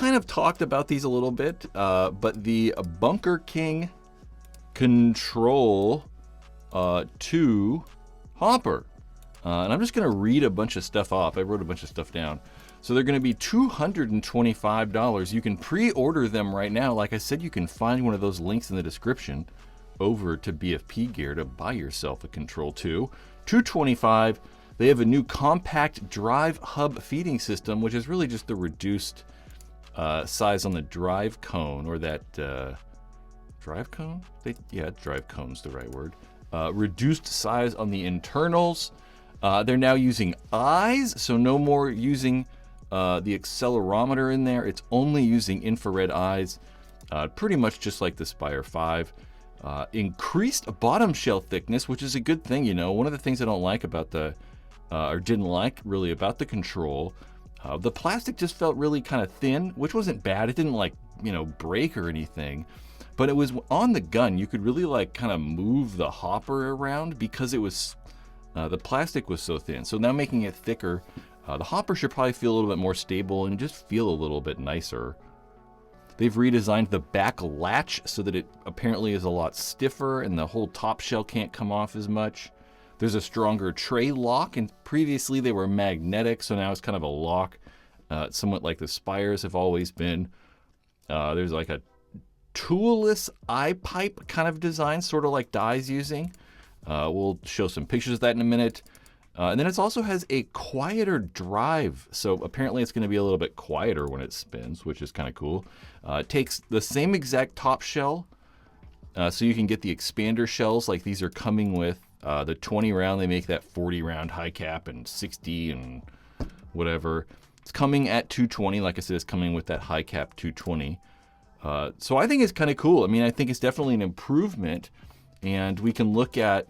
kind of talked about these a little bit, but the Bunkerking Control 2 hopper. And I'm just going to read a bunch of stuff off. I wrote a bunch of stuff down. So they're going to be $225. You can pre-order them right now. Like I said, you can find one of those links in the description over to BFP Gear to buy yourself a Control 2. $225. They have a new compact drive hub feeding system, which is really just the reduced size on the drive cone, or that drive cone? Yeah, drive cone's the right word. Reduced size on the internals. They're now using eyes, so no more using the accelerometer in there. It's only using infrared eyes, pretty much just like the Spire 5. Increased bottom shell thickness, which is a good thing, you know. One of the things I don't like about the, or didn't like really about the Control, the plastic just felt really kind of thin, which wasn't bad. It didn't like, you know, break or anything, but it was on the gun. You could really like kind of move the hopper around because it was, the plastic was so thin. So now making it thicker, the hopper should probably feel a little bit more stable and just feel a little bit nicer. They've redesigned the back latch so that it apparently is a lot stiffer and the whole top shell can't come off as much. There's a stronger tray lock, and previously they were magnetic, so now it's kind of a lock, somewhat like the Spires have always been. There's like a toolless eye pipe kind of design, sort of like Dye's using. We'll show some pictures of that in a minute. And then it also has a quieter drive. So apparently it's going to be a little bit quieter when it spins, which is kind of cool. It takes the same exact top shell. So you can get the expander shells like these are coming with the 20 round. They make that 40 round high cap and 60 and whatever. It's coming at 220. Like I said, it's coming with that high cap 220. So I think it's kind of cool. I mean, I think it's definitely an improvement. And we can look at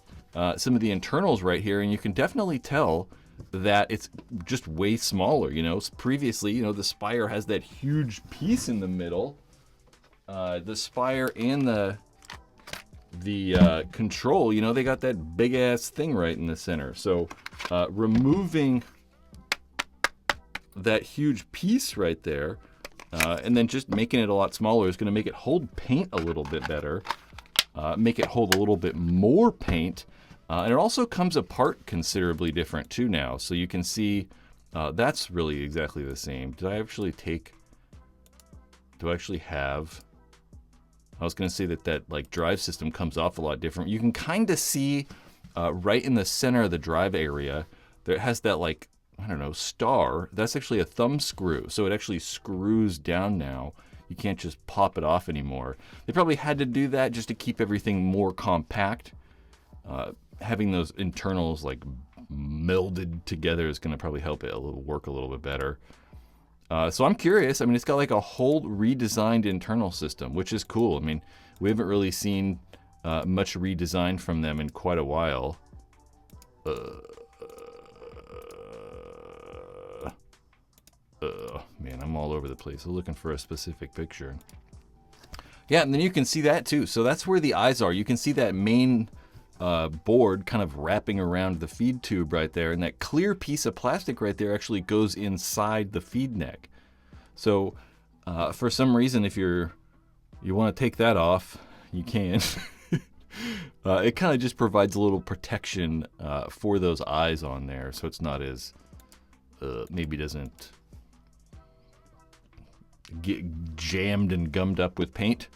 some of the internals right here, and you can definitely tell that it's just way smaller. You know, previously, you know, the Spire has that huge piece in the middle. The Spire and the Control, you know, they got that big ass thing right in the center. So removing that huge piece right there, and then just making it a lot smaller is going to make it hold paint a little bit better. Make it hold a little bit more paint. And it also comes apart considerably different too now. So you can see that's really exactly the same. Do I actually have, I was going to say that like drive system comes off a lot different. You can kind of see right in the center of the drive area, there has that like, I don't know, star. That's actually a thumb screw. So it actually screws down now. You can't just pop it off anymore. They probably had to do that just to keep everything more compact. Having those internals like melded together is going to probably help it work a little bit better. So I'm curious. I mean, it's got like a whole redesigned internal system, which is cool. I mean, we haven't really seen much redesign from them in quite a while. Man, I'm all over the place. I'm looking for a specific picture. Yeah, and then you can see that too. So that's where the eyes are. You can see that main board kind of wrapping around the feed tube right there. And that clear piece of plastic right there actually goes inside the feed neck. So for some reason, if you want to take that off, you can. It kind of just provides a little protection for those eyes on there. So it's not as, maybe doesn't get jammed and gummed up with paint.